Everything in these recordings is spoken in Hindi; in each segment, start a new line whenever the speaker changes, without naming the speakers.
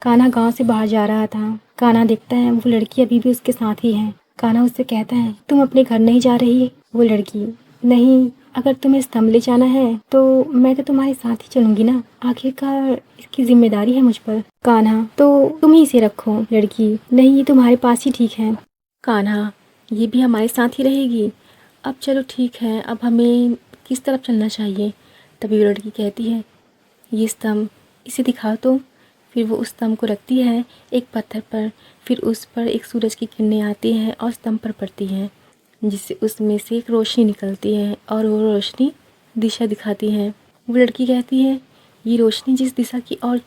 कान्हा गांव से बाहर जा रहा था। कान्हा देखता है वो लड़की अभी भी उसके साथ ही है। कान्हा उससे कहता है, तुम अपने घर नहीं जा रही? वो लड़की, नहीं, अगर तुम्हें स्तंभ ले जाना है तो मैं तो तुम्हारे साथ ही चलूंगी ना, आखिरकार इसकी जिम्मेदारी है मुझ पर। कान्हा, तो तुम ही इसे रखो। लड़की, नहीं, ये तुम्हारे पास ही ठीक है। कान्हा, ये भी हमारे साथ ही रहेगी। अब चलो ठीक है, अब हमें किस तरफ चलना चाहिए? तभी वो लड़की कहती है, ये स्तंभ, इसे दिखाओ तो। फिर वो उस स्तंभ को रखती है एक पत्थर पर। फिर उस पर एक सूरज की किरणें आती हैं और स्तंभ पर पड़ती हैं, जिससे उसमें से एक रोशनी निकलती है और वो रोशनी दिशा दिखाती है। वो लड़की कहती है, ये रोशनी जिस दिशा की ओर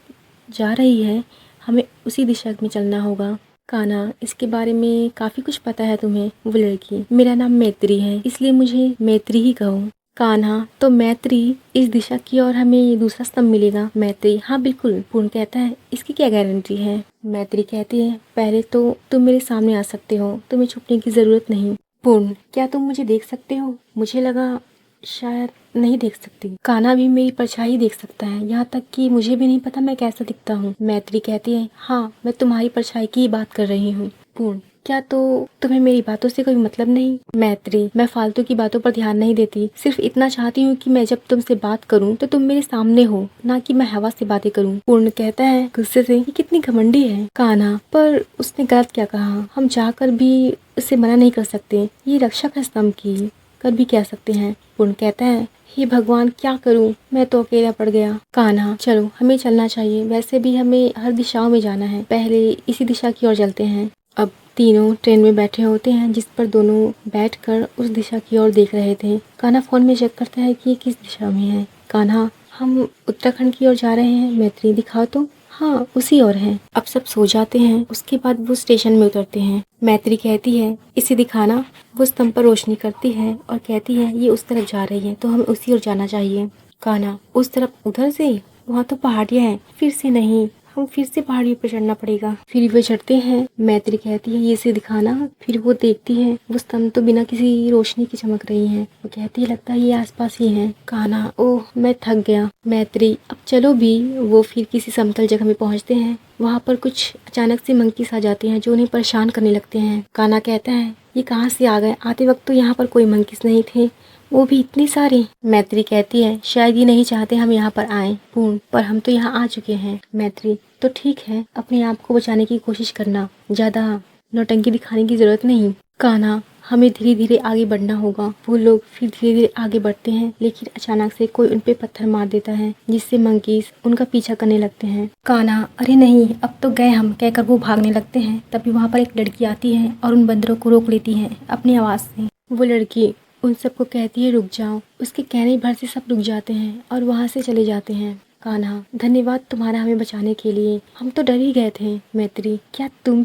जा रही है, हमें उसी दिशा में चलना होगा। कान्हा, इसके बारे में काफ़ी कुछ पता है तुम्हें? वो लड़की, मेरा नाम मैत्री है, इसलिए मुझे मैत्री ही कहो। कान्हा, तो मैत्री, इस दिशा की ओर हमें दूसरा स्तंभ मिलेगा? मैत्री, हाँ बिल्कुल। पूर्ण कहता है, इसकी क्या गारंटी है? मैत्री कहती है, पहले तो तुम मेरे सामने आ सकते हो, तुम्हें छुपने की जरूरत नहीं। पूर्ण, क्या तुम मुझे देख सकते हो? मुझे लगा शायद नहीं देख सकती। कान्हा भी मेरी परछाई देख सकता है, यहाँ तक कि मुझे भी नहीं पता मैं कैसा दिखता हूँ। मैत्री कहती है, हाँ, मैं तुम्हारी परछाई की ही बात कर रही हूँ। पूर्ण, क्या तो तुम्हें मेरी बातों से कोई मतलब नहीं? मैत्री, मैं फालतू की बातों पर ध्यान नहीं देती, सिर्फ इतना चाहती हूँ कि मैं जब तुमसे बात करूँ तो तुम मेरे सामने हो, ना कि मैं हवा से बातें करूँ। पूर्ण कहता है गुस्से से, ये कितनी घमंडी है। कान्हा, पर उसने गलत क्या कहा? हम चाहकर भी उसे मना नहीं कर सकते, ये रक्षक है स्तंभ की, कर भी क्या सकते हैं। पूर्ण कहता है, हे भगवान, क्या करूं, मैं तो अकेला पड़ गया। कान्हा, चलो हमें चलना चाहिए, वैसे भी हमें हर दिशाओं में जाना है, पहले इसी दिशा की ओर चलते हैं। अब तीनों ट्रेन में बैठे होते हैं, जिस पर दोनों बैठकर उस दिशा की ओर देख रहे थे। कान्हा फोन में चेक करता है कि ये किस दिशा में है। कान्हा, हम उत्तराखंड की ओर जा रहे हैं। मैत्री, दिखाओ तो। हाँ, उसी ओर है। अब सब सो जाते हैं, उसके बाद वो स्टेशन में उतरते हैं। मैत्री कहती है, इसे दिखाना। वो स्तंभ पर रोशनी करती है और कहती है, ये उस तरफ जा रही है तो हमें उसी ओर जाना चाहिए। कान्हा, उस तरफ, उधर से? वहाँ तो पहाड़ियाँ हैं। फिर से नहीं, हम फिर से पहाड़ियों पर चढ़ना पड़ेगा। फिर वे चढ़ते हैं। मैत्री कहती है, ये इसे दिखाना। फिर वो देखती है, वो स्तंभ तो बिना किसी रोशनी की चमक रही है। वो कहती है, लगता है ये आसपास ही है। कान्हा, ओह, मैं थक गया। मैत्री, अब चलो भी। वो फिर किसी समतल जगह में पहुंचते हैं। वहाँ पर कुछ अचानक से मंकीस आ जाते हैं जो उन्हें परेशान करने लगते हैं। कान्हा कहता है, ये कहाँ से आ गए? आते वक्त तो यहाँ पर कोई मंकीस नहीं थे, वो भी इतनी सारी। मैत्री कहती है, शायद ये नहीं चाहते हम यहाँ पर आए। पूर्ण, पर हम तो यहाँ आ चुके हैं। मैत्री, तो ठीक है, अपने आप को बचाने की कोशिश करना, ज्यादा नौटंकी दिखाने की जरूरत नहीं। कान्हा, हमें धीरे धीरे आगे बढ़ना होगा। वो लोग फिर धीरे धीरे आगे बढ़ते हैं, लेकिन अचानक से कोई उन पे पत्थर मार देता है, जिससे मंकीस उनका पीछा करने लगते हैं। कान्हा, अरे नहीं, अब तो गए हम, कहकर वो भागने लगते हैं। तभी वहाँ पर एक लड़की आती है और उन बंदरों को रोक लेती है अपनी आवाज से। वो लड़की उन सबको कहती है, रुक जाओ। उसके कहने भर से सब रुक जाते हैं और वहाँ से चले जाते हैं। कान्हा, धन्यवाद तुम्हारा हमें बचाने के लिए, हम तो डर ही गए थे। मैत्री, क्या तुम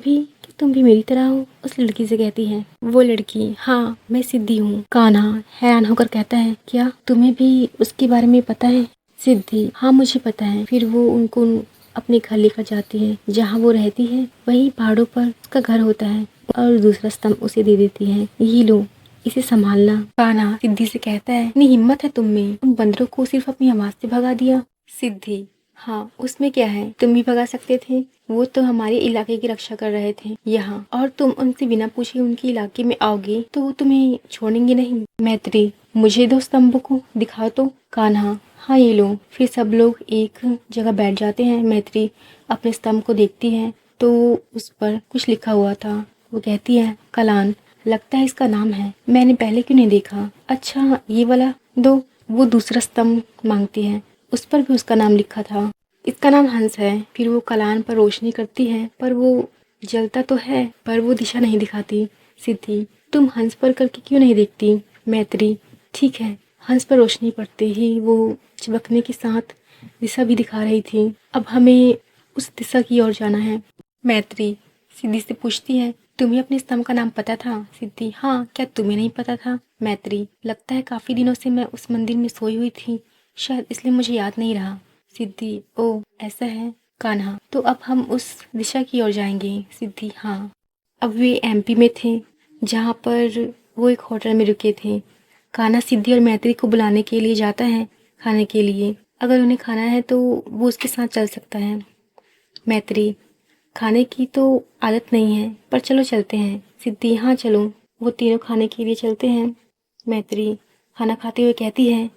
भी मेरी तरह हो? उस लड़की से कहती है। वो लड़की, हाँ, मैं सिद्धि हूँ। कान्हा हैरान होकर कहता है, क्या तुम्हें भी उसके बारे में पता है? सिद्धि, हाँ, मुझे पता है। फिर वो उनको अपने घर लेकर जाती है, जहाँ वो रहती है वही पहाड़ों पर उसका घर होता है, और दूसरा स्तंभ उसे दे देती है, ये लो, इसे संभालना। कान्हा सिद्धि से कहता है, इतनी हिम्मत है तुम में, उन बंदरों को सिर्फ अपनी आवाज से भगा दिया। सिद्धि, हाँ, उसमें क्या है, तुम भी भगा सकते थे, वो तो हमारे इलाके की रक्षा कर रहे थे यहाँ, और तुम उनसे बिना पूछे उनके इलाके में आओगे तो वो तुम्हें छोड़ेंगे नहीं। मैत्री, मुझे दो स्तंभों को दिखाओ तो। कान्हा, हाँ, ये लो। फिर सब लोग एक जगह बैठ जाते हैं। मैत्री अपने स्तंभ को देखती है तो उस पर कुछ लिखा हुआ था। वो कहती है, कलान, लगता है इसका नाम है, मैंने पहले क्यों नहीं देखा। अच्छा, ये वाला दो। वो दूसरा स्तंभ मांगती है, उस पर भी उसका नाम लिखा था, इसका नाम हंस है। फिर वो कलान पर रोशनी करती है, पर वो जलता तो है, पर वो दिशा नहीं दिखाती। सिद्धि, तुम हंस पर करके क्यों नहीं देखती। मैत्री, ठीक है। हंस पर रोशनी पड़ते ही वो चमकने के साथ दिशा भी दिखा रही थी। अब हमें उस दिशा की ओर जाना है। मैत्री सिद्धि से पूछती है, तुम्हें अपने स्तंभ का नाम पता था। सिद्धि, हाँ, क्या तुम्हें नहीं पता था। मैत्री, लगता है काफी दिनों से मैं उस मंदिर में सोई हुई थी, शायद इसलिए मुझे याद नहीं रहा। सिद्धि, ओ, ऐसा है। कान्हा, तो अब हम उस दिशा की ओर जाएंगे। सिद्धि, हाँ। अब वे एमपी में थे, जहाँ पर वो एक होटल में रुके थे। कान्हा सिद्धि और मैत्री को बुलाने के लिए जाता है खाने के लिए, अगर उन्हें खाना है तो वो उसके साथ चल सकता है। मैत्री, खाने की तो आदत नहीं है, पर चलो चलते हैं। सिद्धि, हाँ चलो। वो तीनों खाने के लिए चलते हैं। मैत्री खाना खाते हुए कहती है,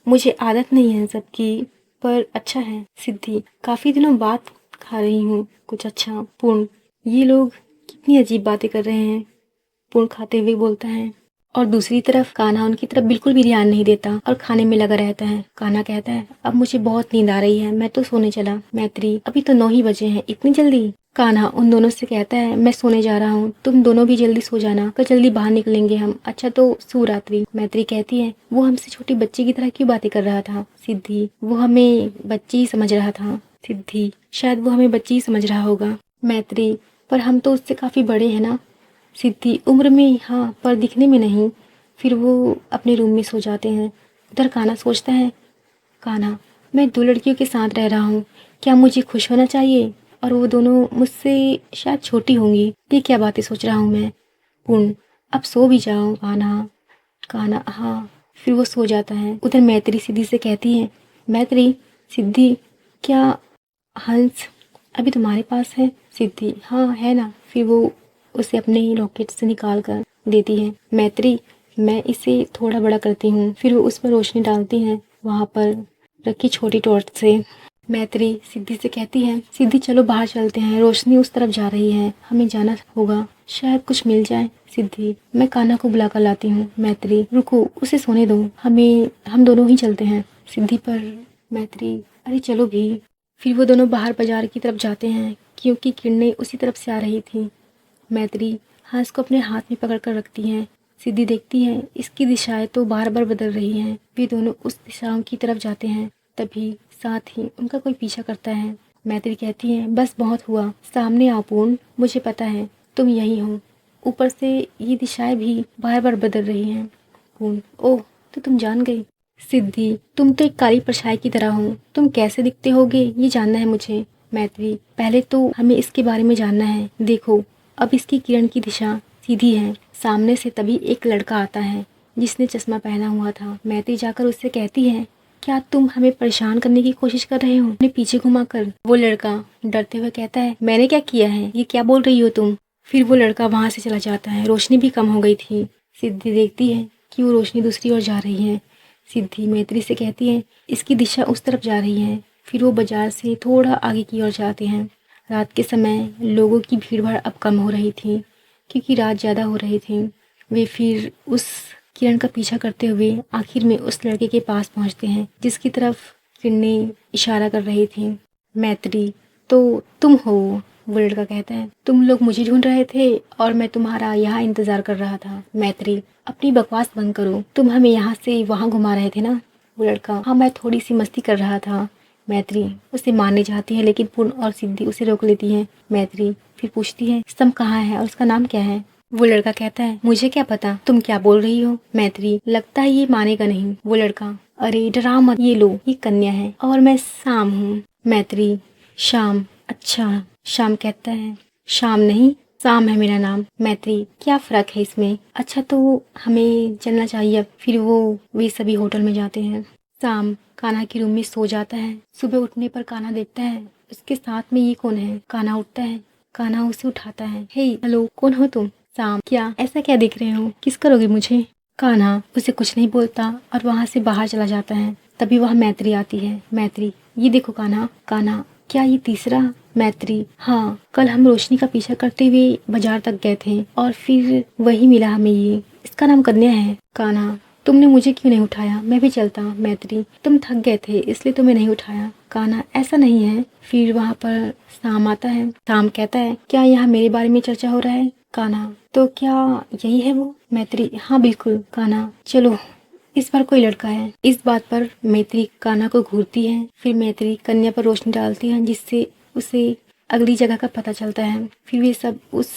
मुझे आदत नहीं है सबकी, पर अच्छा है। सिद्धि, काफी दिनों बाद खा रही हूँ कुछ अच्छा। पूर्ण, ये लोग कितनी अजीब बातें कर रहे हैं। पूर्ण खाते हुए बोलता है। और दूसरी तरफ कान्हा उनकी तरफ बिल्कुल भी ध्यान नहीं देता और खाने में लगा रहता है। कान्हा कहता है, अब मुझे बहुत नींद आ रही है, मैं तो सोने चला। मैत्री, अभी तो 9 ही बजे हैं, इतनी जल्दी? कान्हा उन दोनों से कहता है, मैं सोने जा रहा हूँ, तुम दोनों भी जल्दी सो जाना, कल जल्दी बाहर निकलेंगे हम। अच्छा तो शुभ रात्रि। मैत्री कहती है, वो हमसे छोटी बच्ची की तरह क्यों बातें कर रहा था? सिद्धि, वो हमें बच्ची ही समझ रहा था। सिद्धि, शायद वो हमें बच्ची ही समझ रहा होगा। मैत्री, पर हम तो उससे काफी बड़े हैं ना? सिद्धि, उम्र में हाँ, पर दिखने में नहीं। फिर वो अपने रूम में सो जाते हैं। उधर कान्हा सोचता है, कान्हा, मैं 2 लड़कियों के साथ रह रहा हूँ, क्या मुझे खुश होना चाहिए? और वो दोनों मुझसे शायद छोटी होंगी। ये क्या बातें सोच रहा हूँ मैं। पूर्ण, अब सो भी जाओ कान्हा। कान्हा, हाँ। फिर वो सो जाता है। उधर मैत्री सिद्धि से कहती है, मैत्री, सिद्धि, क्या हंस अभी तुम्हारे पास है? सिद्धि, हाँ है ना। फिर वो उसे अपने ही लॉकेट से निकाल कर देती है। मैत्री, मैं इसे थोड़ा बड़ा करती हूँ। फिर वो उस पर रोशनी डालती है, वहाँ पर रखी छोटी टॉर्च से। मैत्री सिद्धि से कहती है, सिद्धि चलो बाहर चलते हैं, रोशनी उस तरफ जा रही है, हमें जाना होगा, शायद कुछ मिल जाए। सिद्धि, मैं कान्हा को बुला कर लाती हूँ। मैत्री, रुको, उसे सोने दो, हम दोनों ही चलते हैं। सिद्धि, पर मैत्री, अरे चलो भी। फिर वो दोनों बाहर बाजार की तरफ जाते हैं, क्योंकि किरणें उसी तरफ से आ रही थी। मैत्री हंस को अपने हाथ में पकड़ कर रखती हैं। सिद्धि देखती है, इसकी दिशाएं तो बार बार बदल रही हैं। वे दोनों उस दिशाओं की तरफ जाते हैं, तभी साथ ही उनका कोई पीछा करता है। मैत्री कहती है, बस बहुत हुआ, सामने आओ पूर्ण, मुझे पता है तुम यही हो। ऊपर से ये दिशाएं भी बार बार बदल रही हैं। पूर्ण, ओह, तो तुम जान गई। सिद्धि, तुम तो एक काली परछाई की तरह हो, तुम कैसे दिखते होगे ये जानना है मुझे। मैत्री, पहले तो हमें इसके बारे में जानना है। देखो, अब इसकी किरण की दिशा सीधी है। सामने से तभी एक लड़का आता है, जिसने चश्मा पहना हुआ था। मैत्री जाकर उससे कहती है, क्या तुम हमें परेशान करने की कोशिश कर रहे हो? अपने पीछे घुमाकर। वो लड़का डरते हुए कहता है, मैंने क्या किया है, ये क्या बोल रही हो तुम? फिर वो लड़का वहाँ से चला जाता है। रोशनी भी कम हो गई थी। सिद्धि देखती है कि वो रोशनी दूसरी ओर जा रही है। सिद्धि मैत्री से कहती है, इसकी दिशा उस तरफ जा रही है। फिर वो बाजार से थोड़ा आगे की ओर जाते हैं। रात के समय लोगों की भीड़-भाड़ अब कम हो रही थी, क्योंकि रात ज़्यादा हो रही थी। वे फिर उस किरण का पीछा करते हुए आखिर में उस लड़के के पास पहुंचते हैं, जिसकी तरफ किरणें इशारा कर रही थी। मैत्री, तो तुम हो? वो लड़का कहता है, तुम लोग मुझे ढूंढ रहे थे और मैं तुम्हारा यहाँ इंतजार कर रहा था। मैत्री, अपनी बकवास बंद करो, तुम हमें यहाँ से वहाँ घुमा रहे थे ना? वो लड़का, हाँ, मैं थोड़ी सी मस्ती कर रहा था। मैत्री उसे मारने जाती है, लेकिन पूर्ण और सिद्धि उसे रोक लेती है। मैत्री फिर पूछती है, स्तंभ कहाँ है और उसका नाम क्या है? वो लड़का कहता है, मुझे क्या पता, तुम क्या बोल रही हो? मैत्री, लगता है ये मानेगा नहीं। वो लड़का, अरे डरा मत, ये लो, ये कन्या है और मैं शाम हूँ। मैत्री, शाम, अच्छा। शाम कहता है, शाम नहीं, शाम है मेरा नाम। मैत्री, क्या फर्क है इसमें? अच्छा तो हमें चलना चाहिए अब। फिर वे सभी होटल में जाते हैं। शाम कान्हा के रूम में सो जाता है। सुबह उठने पर कान्हा देखता है उसके साथ में ये कौन है। कान्हा उठता है। कान्हा उसे उठाता है। हे हेलो, कौन हो तुम? शाम, क्या ऐसा क्या देख रहे हो, किस करोगे मुझे? कान्हा उसे कुछ नहीं बोलता और वहाँ से बाहर चला जाता है। तभी वह मैत्री आती है। मैत्री, ये देखो कान्हा। कान्हा, क्या ये तीसरा? मैत्री, हाँ, कल हम रोशनी का पीछा करते हुए बाजार तक गए थे और फिर वही मिला हमें ये। इसका नाम कन्या है। कान्हा, तुमने मुझे क्यों नहीं उठाया? मैं भी चलता। मैत्री, तुम थक गए थे इसलिए तुम्हें नहीं उठाया। कान्हा, ऐसा नहीं है। फिर वहाँ पर शाम आता है। शाम कहता है, क्या यहाँ मेरे बारे में चर्चा हो रहा है? कान्हा, तो क्या यही है वो? मैत्री, हाँ बिल्कुल। कान्हा, चलो, इस बार कोई लड़का है। इस बात पर मैत्री कान्हा को घूरती है। फिर मैत्री कन्या पर रोशनी डालती है, जिससे उसे अगली जगह का पता चलता है। फिर वे सब उस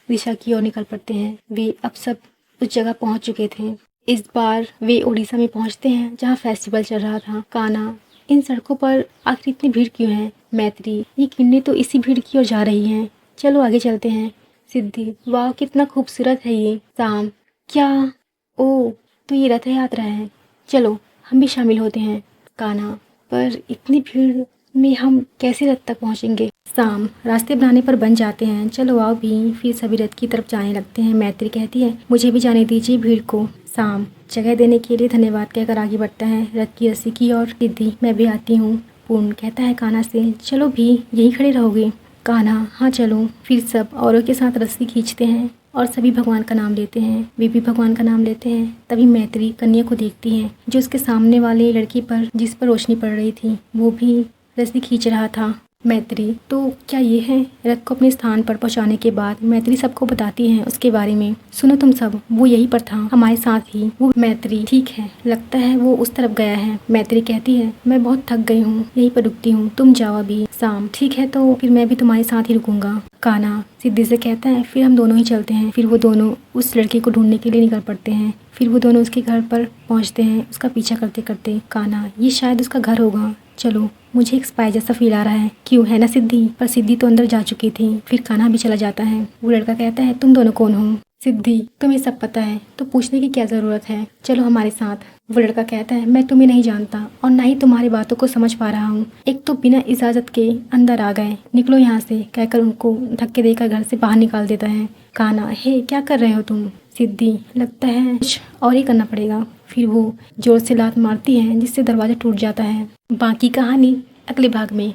दिशा की ओर निकल पड़ते हैं। वे अब सब उस जगह पहुंच चुके थे। इस बार वे उड़ीसा में पहुंचते हैं, जहां फेस्टिवल चल रहा था। कान्हा, इन सड़कों पर आखिर इतनी भीड़ क्यों है? मैत्री, ये किरणें तो इसी भीड़ की ओर जा रही हैं। चलो आगे चलते हैं। सिद्धि, वाह कितना खूबसूरत है ये। शाम, क्या? ओ, तो ये रथ यात्रा है, चलो हम भी शामिल होते हैं। कान्हा, पर इतनी भीड़ में हम कैसे रथ तक पहुंचेंगे। शाम रास्ते बनाने पर बन जाते हैं। चलो आओ भी। फिर सभी रथ की तरफ जाने लगते हैं। मैत्री कहती है मुझे भी जाने दीजिए भीड़ को। शाम जगह देने के लिए धन्यवाद कहकर आगे बढ़ता है रथ की रस्सी की और सिद्धि मैं भी आती हूँ। पूर्ण कहता है कान्हा से चलो भी यहीं खड़े रहोगे। कान्हा हाँ चलो। फिर सब औरों के साथ रस्सी खींचते हैं और सभी भगवान का नाम लेते हैं। वे भी भगवान का नाम लेते हैं। तभी मैत्री कन्या को देखती है जो उसके सामने वाले लड़की पर जिस पर रोशनी पड़ रही थी वो भी रस्सी खींच रहा था। मैत्री तो क्या ये है। रथ को अपने स्थान पर पहुंचाने के बाद मैत्री सबको बताती है उसके बारे में। सुनो तुम सब वो यहीं पर था हमारे साथ ही। वो मैत्री ठीक है लगता है वो उस तरफ गया है। मैत्री कहती है मैं बहुत थक गई हूँ यहीं पर रुकती हूँ तुम जाओ अभी। शाम ठीक है तो फिर मैं भी तुम्हारे साथ ही रुकूंगा। कान्हा सिद्धि से कहता है फिर हम दोनों ही चलते हैं। फिर वो दोनों उस लड़के को ढूंढने के लिए निकल पड़ते हैं। फिर वो दोनों उसके घर पर पहुंचते हैं उसका पीछा करते करते। कान्हा ये शायद उसका घर होगा। चलो मुझे एक स्पाई जैसा फील आ रहा है। क्यों है ना सिद्धि। पर सिद्धि तो अंदर जा चुकी थी। फिर कान्हा भी चला जाता है। वो लड़का कहता है तुम दोनों कौन हो। सिद्धि तुम्हें सब पता है तो पूछने की क्या जरूरत है चलो हमारे साथ। वो लड़का कहता है मैं तुम्हें नहीं जानता और ना ही तुम्हारी बातों को समझ पा रहा हूँ। एक तो बिना इजाजत के अंदर आ गए निकलो यहाँ से कहकर उनको धक्के देकर घर से बाहर निकाल देता है। कान्हा हे क्या कर रहे हो तुम। सिद्धि लगता है कुछ और ही करना पड़ेगा। फिर वो जोर से लात मारती है जिससे दरवाजा टूट जाता है। बाकी कहानी अगले भाग में।